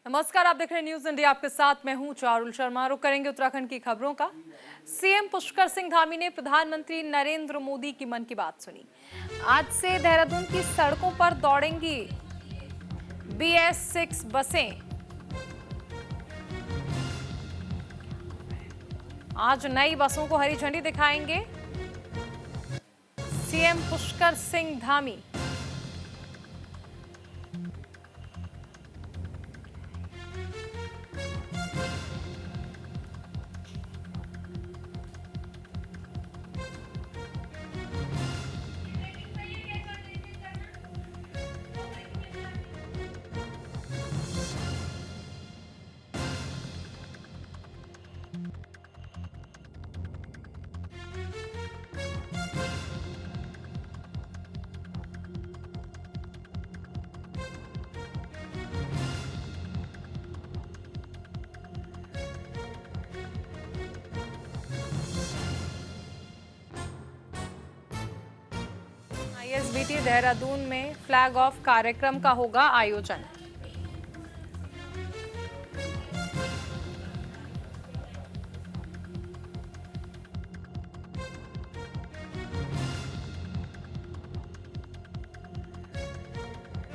नमस्कार, आप देख रहे हैं न्यूज इंडिया। आपके साथ मैं हूं चारुल शर्मा। रुक करेंगे उत्तराखंड की खबरों का। सीएम पुष्कर सिंह धामी ने प्रधानमंत्री नरेंद्र मोदी की मन की बात सुनी। आज से देहरादून की सड़कों पर दौड़ेंगी BS6 बसें। आज नई बसों को हरी झंडी दिखाएंगे सीएम पुष्कर सिंह धामी। ISBT देहरादून में फ्लैग ऑफ कार्यक्रम का होगा आयोजन।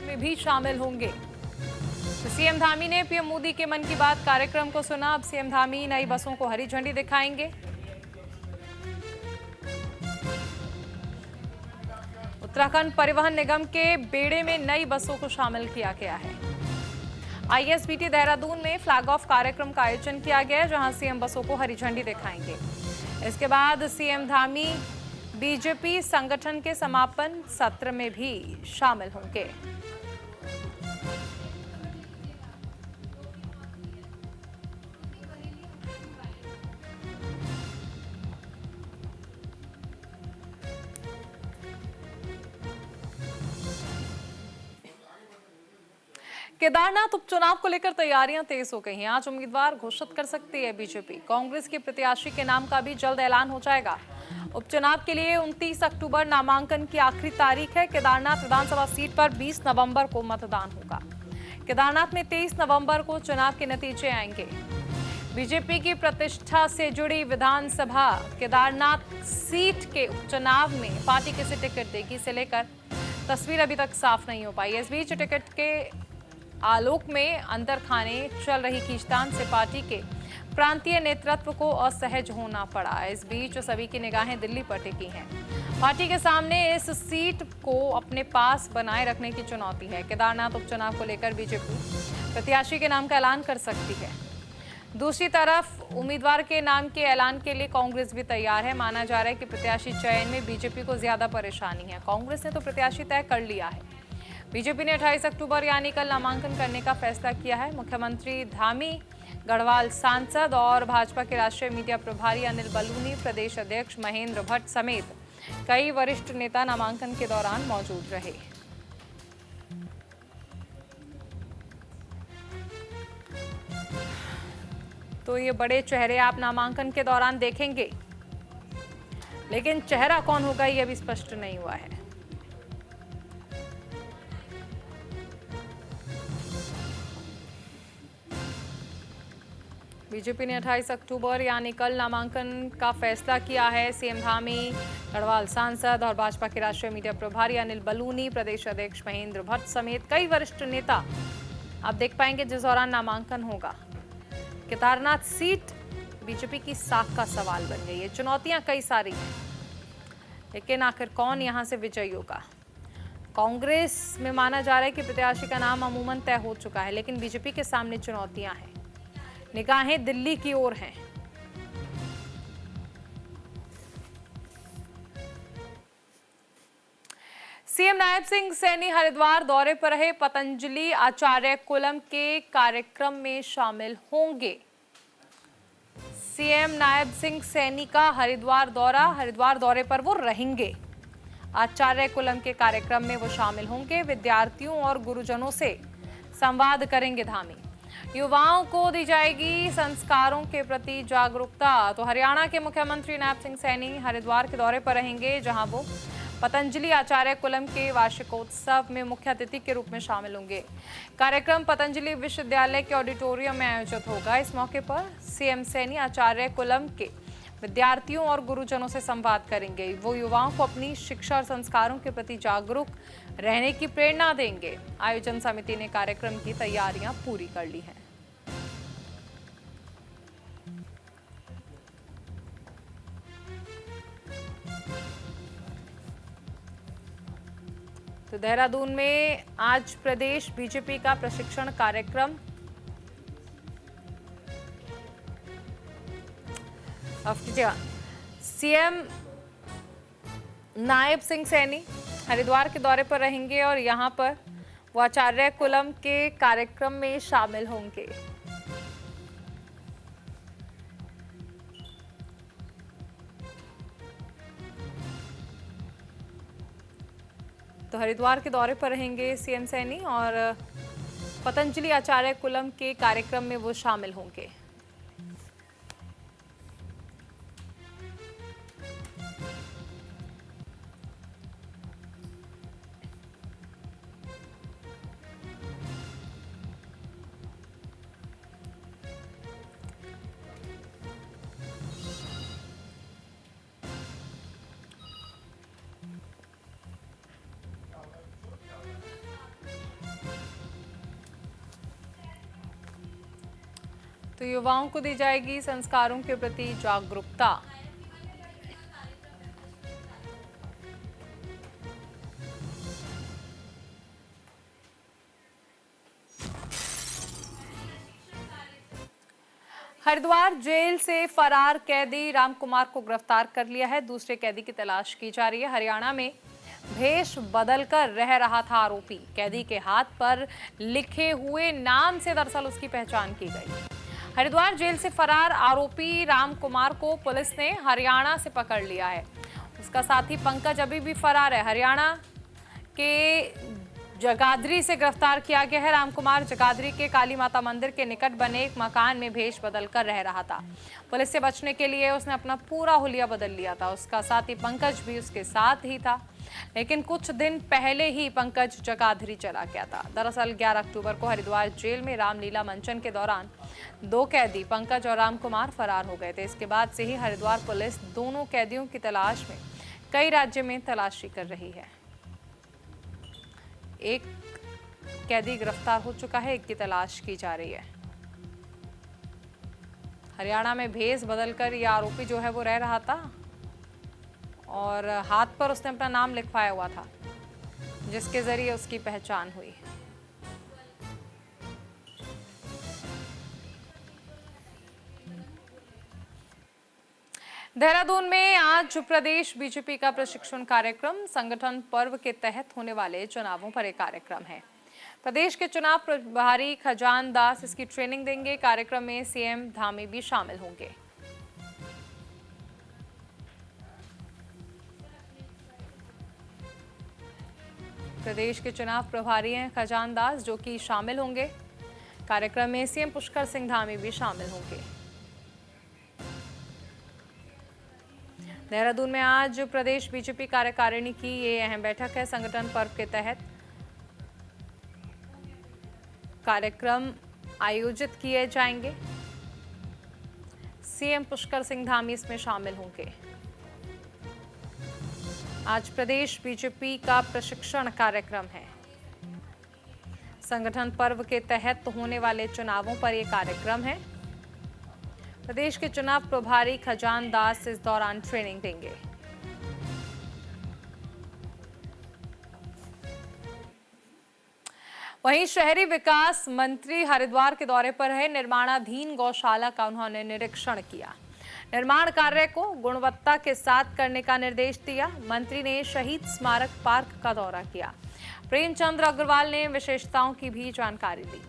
में भी शामिल होंगे। तो सीएम धामी ने पीएम मोदी के मन की बात कार्यक्रम को सुना। अब सीएम धामी नई बसों को हरी झंडी दिखाएंगे। उत्तराखंड परिवहन निगम के बेड़े में नई बसों को शामिल किया गया है। ISBT देहरादून में फ्लैग ऑफ कार्यक्रम का आयोजन किया गया है, जहां सीएम बसों को हरी झंडी दिखाएंगे। इसके बाद सीएम धामी बीजेपी संगठन के समापन सत्र में भी शामिल होंगे। केदारनाथ उपचुनाव को लेकर तैयारियां तेज हो गई हैं। आज उम्मीदवार घोषित कर सकती है बीजेपी। कांग्रेस के प्रत्याशी के नाम का भी जल्द ऐलान हो जाएगा। उपचुनाव के लिए 29 अक्टूबर नामांकन की आखिरी तारीख है। केदारनाथ विधानसभा सीट पर 20 नवंबर को मतदान होगा। केदारनाथ में 23 नवंबर को चुनाव के नतीजे आएंगे। बीजेपी की प्रतिष्ठा से जुड़ी विधानसभा केदारनाथ सीट के उपचुनाव में पार्टी किसे टिकट देगी, इसे लेकर तस्वीर अभी तक साफ नहीं हो पाई। इस बीच टिकट के आलोक में अंदर खाने चल रही खींचतान से पार्टी के प्रांतीय नेतृत्व को असहज होना पड़ा। इस बीच सभी की निगाहें दिल्ली पर टिकी हैं। पार्टी के सामने इस सीट को अपने पास बनाए रखने की चुनौती है। केदारनाथ उपचुनाव को लेकर बीजेपी प्रत्याशी के नाम का ऐलान कर सकती है। दूसरी तरफ उम्मीदवार के नाम के ऐलान के लिए कांग्रेस भी तैयार है। माना जा रहा है कि प्रत्याशी चयन में बीजेपी को ज्यादा परेशानी है। कांग्रेस ने तो प्रत्याशी तय कर लिया है। बीजेपी ने 28 अक्टूबर यानी कल नामांकन करने का फैसला किया है। मुख्यमंत्री धामी, गढ़वाल सांसद और भाजपा के राष्ट्रीय मीडिया प्रभारी अनिल बलूनी, प्रदेश अध्यक्ष महेंद्र भट्ट समेत कई वरिष्ठ नेता नामांकन के दौरान मौजूद रहे। तो ये बड़े चेहरे आप नामांकन के दौरान देखेंगे, लेकिन चेहरा कौन होगा ये अभी स्पष्ट नहीं हुआ है। बीजेपी ने 28 अक्टूबर यानी कल नामांकन का फैसला किया है। सीएम धामी, गढ़वाल सांसद और भाजपा के राष्ट्रीय मीडिया प्रभारी अनिल बलूनी, प्रदेश अध्यक्ष महेंद्र भट्ट समेत कई वरिष्ठ नेता आप देख पाएंगे जिस दौरान नामांकन होगा। केदारनाथ सीट बीजेपी की साख का सवाल बन गई है। चुनौतियां कई सारी हैं, लेकिन आखिर कौन यहां से विजयी होगा? कांग्रेस में माना जा रहा है कि प्रत्याशी का नाम अमूमन तय हो चुका है, लेकिन बीजेपी के सामने चुनौतियां हैं। निगाहें दिल्ली की ओर हैं। सीएम नायब सिंह सैनी हरिद्वार दौरे पर रहे। पतंजलि आचार्य कुलम के कार्यक्रम में शामिल होंगे। सीएम नायब सिंह सैनी का हरिद्वार दौरे पर वो रहेंगे। आचार्य कुलम के कार्यक्रम में वो शामिल होंगे। विद्यार्थियों और गुरुजनों से संवाद करेंगे धामी। युवाओं को दी जाएगी संस्कारों के प्रति जागरूकता। तो हरियाणा के मुख्यमंत्री नायब सिंह सैनी हरिद्वार के दौरे पर रहेंगे, जहां वो पतंजलि आचार्य कुलम के वार्षिकोत्सव में मुख्य अतिथि के रूप में शामिल होंगे। कार्यक्रम पतंजलि विश्वविद्यालय के ऑडिटोरियम में आयोजित होगा। इस मौके पर सीएम सैनी आचार्य कुलम के विद्यार्थियों और गुरुजनों से संवाद करेंगे। वो युवाओं को अपनी शिक्षा और संस्कारों के प्रति जागरूक रहने की प्रेरणा देंगे। आयोजन समिति ने कार्यक्रम की तैयारियां पूरी कर ली हैं। तो देहरादून में आज प्रदेश बीजेपी का प्रशिक्षण कार्यक्रम सीएम नायब सिंह सैनी हरिद्वार के दौरे पर रहेंगे और यहां पर वो आचार्य कुलम के कार्यक्रम में शामिल होंगे। तो हरिद्वार के दौरे पर रहेंगे सीएम सैनी और पतंजलि आचार्य कुलम के कार्यक्रम में वो शामिल होंगे। तो युवाओं को दी जाएगी संस्कारों के प्रति जागरूकता। हरिद्वार जेल से फरार कैदी रामकुमार को गिरफ्तार कर लिया है। दूसरे कैदी की तलाश की जा रही है। हरियाणा में भेष बदलकर रह रहा था आरोपी। कैदी के हाथ पर लिखे हुए नाम से दरअसल उसकी पहचान की गई। हरिद्वार जेल से फरार आरोपी रामकुमार को पुलिस ने हरियाणा से पकड़ लिया है। उसका साथी पंकज अभी भी फरार है। हरियाणा के जगाधरी से गिरफ्तार किया गया है। रामकुमार जगाधरी के काली माता मंदिर के निकट बने एक मकान में भेष बदलकर रह रहा था। पुलिस से बचने के लिए उसने अपना पूरा हुलिया बदल लिया था। उसका साथी पंकज भी उसके साथ ही था, लेकिन कुछ दिन पहले ही पंकज जगाधरी चला गया था। दरअसल 11 अक्टूबर को हरिद्वार जेल में रामलीला मंचन के दौरान 2 कैदी पंकज और रामकुमार फरार हो गए थे। इसके बाद से ही हरिद्वार पुलिस दोनों कैदियों की तलाश में कई राज्यों में तलाशी कर रही है। एक कैदी गिरफ्तार हो चुका है, एक की तलाश की जा रही है। हरियाणा में भेष बदलकर यह आरोपी जो है वो रह रहा था और हाथ पर उसने अपना नाम लिखवाया हुआ था, जिसके जरिए उसकी पहचान हुई। देहरादून में आज प्रदेश बीजेपी का प्रशिक्षण कार्यक्रम संगठन पर्व के तहत होने वाले चुनावों पर एक कार्यक्रम है। प्रदेश के चुनाव प्रभारी खजान दास इसकी ट्रेनिंग देंगे। कार्यक्रम में सीएम धामी भी शामिल होंगे। प्रदेश के चुनाव प्रभारी हैं खजान दास, जो कि शामिल होंगे। कार्यक्रम में सीएम पुष्कर सिंह धामी भी शामिल होंगे। देहरादून में आज प्रदेश बीजेपी कार्यकारिणी की ये अहम बैठक है। संगठन पर्व के तहत कार्यक्रम आयोजित किए जाएंगे। सीएम पुष्कर सिंह धामी इसमें शामिल होंगे। आज प्रदेश बीजेपी का प्रशिक्षण कार्यक्रम है। संगठन पर्व के तहत होने वाले चुनावों पर यह कार्यक्रम है। प्रदेश के चुनाव प्रभारी खजान दास इस दौरान ट्रेनिंग देंगे। वहीं शहरी विकास मंत्री हरिद्वार के दौरे पर है। निर्माणाधीन गौशाला का उन्होंने निरीक्षण किया। निर्माण कार्य को गुणवत्ता के साथ करने का निर्देश दिया। मंत्री ने शहीद स्मारक पार्क का दौरा किया। प्रेमचंद्र अग्रवाल ने विशेषताओं की भी जानकारी दी।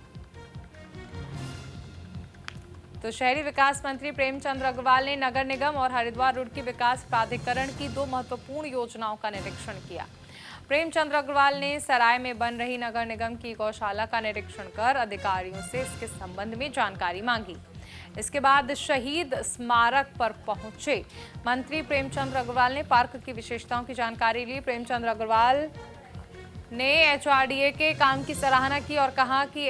तो शहरी विकास मंत्री प्रेमचंद्र अग्रवाल ने नगर निगम और हरिद्वार रुड़की विकास प्राधिकरण की 2 महत्वपूर्ण योजनाओं का निरीक्षण किया। प्रेमचंद्र अग्रवाल ने सराय में बन रही नगर निगम की गौशाला का निरीक्षण कर अधिकारियों से इसके संबंध में जानकारी मांगी। इसके बाद शहीद स्मारक पर पहुंचे मंत्री प्रेमचंद अग्रवाल ने पार्क की विशेषताओं की जानकारी ली। प्रेमचंद अग्रवाल ने एचआरडीए के काम की सराहना की और कहा कि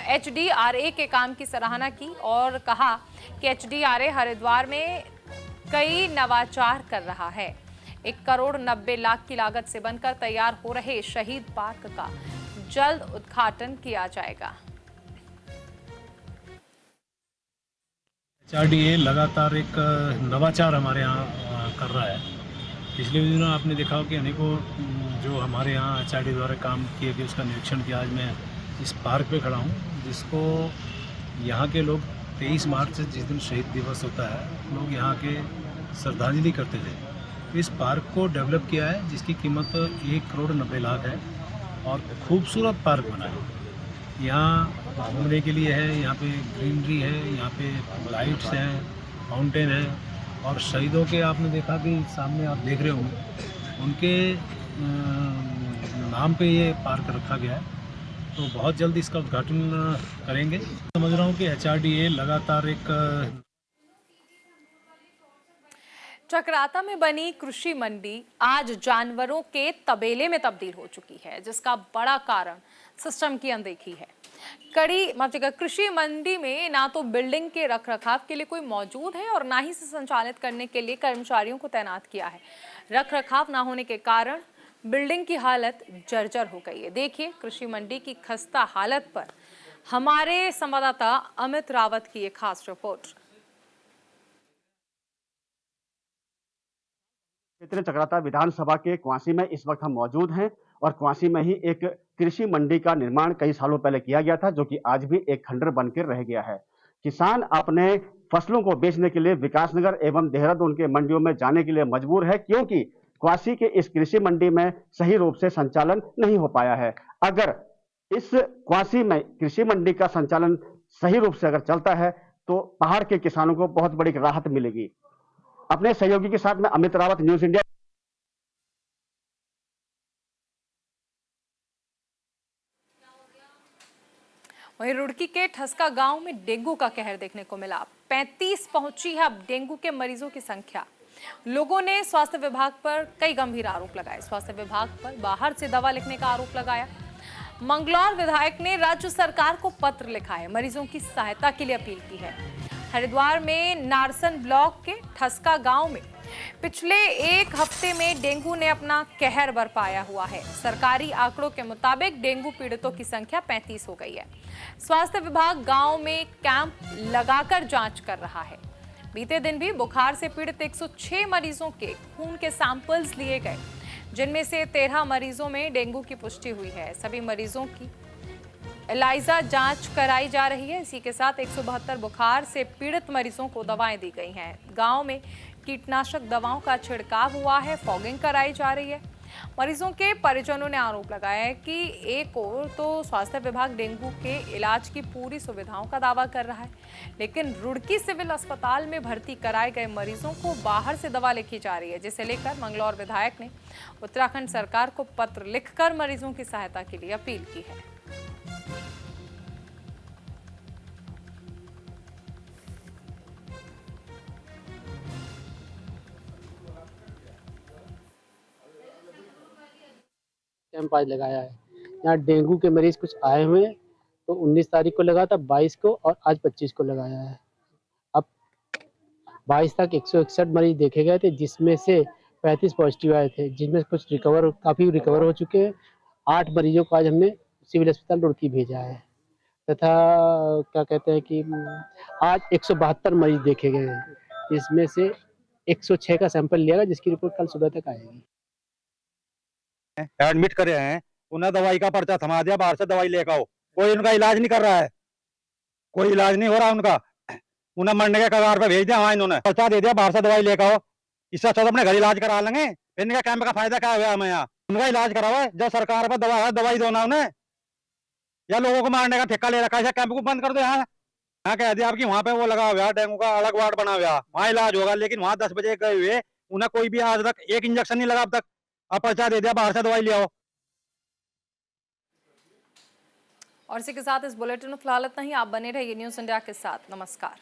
एचडीआरए के काम की सराहना की और कहा कि एचडीआरए हरिद्वार में कई नवाचार कर रहा है। 1,90,00,000 की लागत से बनकर तैयार हो रहे शहीद पार्क का जल्द उद्घाटन किया जाएगा। एचआरडीए लगातार एक नवाचार हमारे यहाँ कर रहा है। पिछले दिनों आपने देखा हो कि अनेकों जो हमारे यहाँ एचआरडीए द्वारा काम किए गए उसका निरीक्षण किया। आज मैं इस पार्क पे खड़ा हूँ, जिसको यहाँ के लोग 23 मार्च से जिस दिन शहीद दिवस होता है, लोग यहाँ के श्रद्धांजलि करते थे। इस पार्क को डेवलप किया है, जिसकी कीमत 1,90,00,000 है और खूबसूरत पार्क बना है। यहाँ घूमने के लिए है, यहाँ पे ग्रीनरी है, यहाँ पे लाइट्स हैं, फाउंटेन है और शहीदों के आपने देखा कि सामने आप देख रहे होंगे, उनके नाम पे ये पार्क रखा गया है। तो बहुत जल्द इसका उद्घाटन करेंगे। समझ रहा हूँ कि एचआरडीए लगातार एक चक्राता में बनी कृषि मंडी आज जानवरों के तबेले में तब्दील हो चुकी है, जिसका बड़ा कारण सिस्टम की अनदेखी है। कृषि मंडी में ना तो बिल्डिंग के रखरखाव के लिए कोई मौजूद है और ना ही इसे संचालित करने के लिए कर्मचारियों को तैनात किया है। रखरखाव ना होने के कारण बिल्डिंग की हालत जर्जर हो गई है। देखिए कृषि मंडी की खस्ता हालत पर हमारे संवाददाता अमित रावत की एक खास रिपोर्ट। क्षेत्र चक्राता विधानसभा के क्वासी में इस वक्त हम मौजूद हैं और क्वासी में ही एक कृषि मंडी का निर्माण कई सालों पहले किया गया था, जो कि आज भी एक खंडर बनकर रह गया है। किसान अपने फसलों को बेचने के लिए विकासनगर एवं देहरादून के मंडियों में जाने के लिए मजबूर है, क्योंकि क्वासी के इस कृषि मंडी में सही रूप से संचालन नहीं हो पाया है। अगर इस क्वासी में कृषि मंडी का संचालन सही रूप से अगर चलता है तो पहाड़ के किसानों को बहुत बड़ी राहत मिलेगी। अपने सहयोगी के साथ में अमित रावत, न्यूज इंडिया। वहीं रुड़की के ठसका गांव में डेंगू का कहर देखने को मिला। 35 पहुंची है अब डेंगू के मरीजों की संख्या। लोगों ने स्वास्थ्य विभाग पर कई गंभीर आरोप लगाए। स्वास्थ्य विभाग पर बाहर से दवा लिखने का आरोप लगाया। मंगलौर विधायक ने राज्य सरकार को पत्र लिखा है, मरीजों की सहायता के लिए अपील की है। हरिद्वार में नारसन ब्लॉक के ठसका गांव में पिछले एक हफ्ते में डेंगू ने अपना कहर बरपाया हुआ है। सरकारी आंकड़ों के मुताबिक डेंगू पीड़ितों की संख्या 35 हो गई है। स्वास्थ्य विभाग गांव में कैंप लगाकर जांच कर रहा है। बीते दिन भी बुखार से पीड़ित 106 मरीजों के खून के सैंपल्स लिए गए, जिनमें से 13 मरीजों में डेंगू की पुष्टि हुई है। सभी मरीजों की एलाइजा जांच कराई जा रही है। इसी के साथ 172 बुखार से पीड़ित मरीजों को दवाएं दी गई हैं। गांव में कीटनाशक दवाओं का छिड़काव हुआ है, फॉगिंग कराई जा रही है। मरीजों के परिजनों ने आरोप लगाया है कि एक ओर तो स्वास्थ्य विभाग डेंगू के इलाज की पूरी सुविधाओं का दावा कर रहा है, लेकिन रुड़की सिविल अस्पताल में भर्ती कराए गए मरीजों को बाहर से दवा लिखी जा रही है, जिसे लेकर मंगलौर विधायक ने उत्तराखंड सरकार को पत्र लिखकर मरीजों की सहायता के लिए अपील की है। कैंप आज लगाया है। यहाँ डेंगू के मरीज कुछ आए हुए हैं, तो 19 तारीख को लगा था, 22 को और आज 25 को लगाया है। अब 22 तक 161 मरीज देखे गए थे, जिसमें से 35 पॉजिटिव आए थे, जिनमें कुछ काफ़ी रिकवर हो चुके हैं। 8 मरीजों को आज हमने सिविल अस्पताल रुड़की भेजा है तथा क्या कहते हैं कि आज 172 मरीज देखे गए हैं, जिसमें से 106 का सैंपल लिया गया, जिसकी रिपोर्ट कल सुबह तक आएगी। एडमिट करे हैं, उन्हें दवाई का पर्चा थमा दिया, बाहर से दवाई लेकर आओ। कोई उनका इलाज नहीं कर रहा है, कोई इलाज नहीं हो रहा उनका। उन्हें मरने के कगार पे भेज दिया। वहां इन्होंने पर्चा दे दिया, बाहर से दवाई लेकर आओ। इससे अच्छा तो अपने घर इलाज करा लेंगे। इनका कैंप का फायदा क्या हुआ? हमें यहाँ उनका इलाज कराओ। जब सरकार पर दवा है, दवाई दो ना उन्हें, या लोगों को मारने का ठेका ले रखा है। कैंप को बंद कर दो। यहाँ कह दिया आपकी वहां पे वो लगा हुआ डेंगू का अलग वार्ड बना हुआ, वहाँ इलाज होगा, लेकिन वहां 10 बजे गए हुए उन्हें कोई भी आज तक एक इंजेक्शन नहीं लगा। अब तक अब पर्चा दे दिया, बाहर से दवाई ले आओ। और इसी के साथ इस बुलेटिन में फिलहाल इतना ही। आप बने रहिए न्यूज़ इंडिया के साथ। नमस्कार।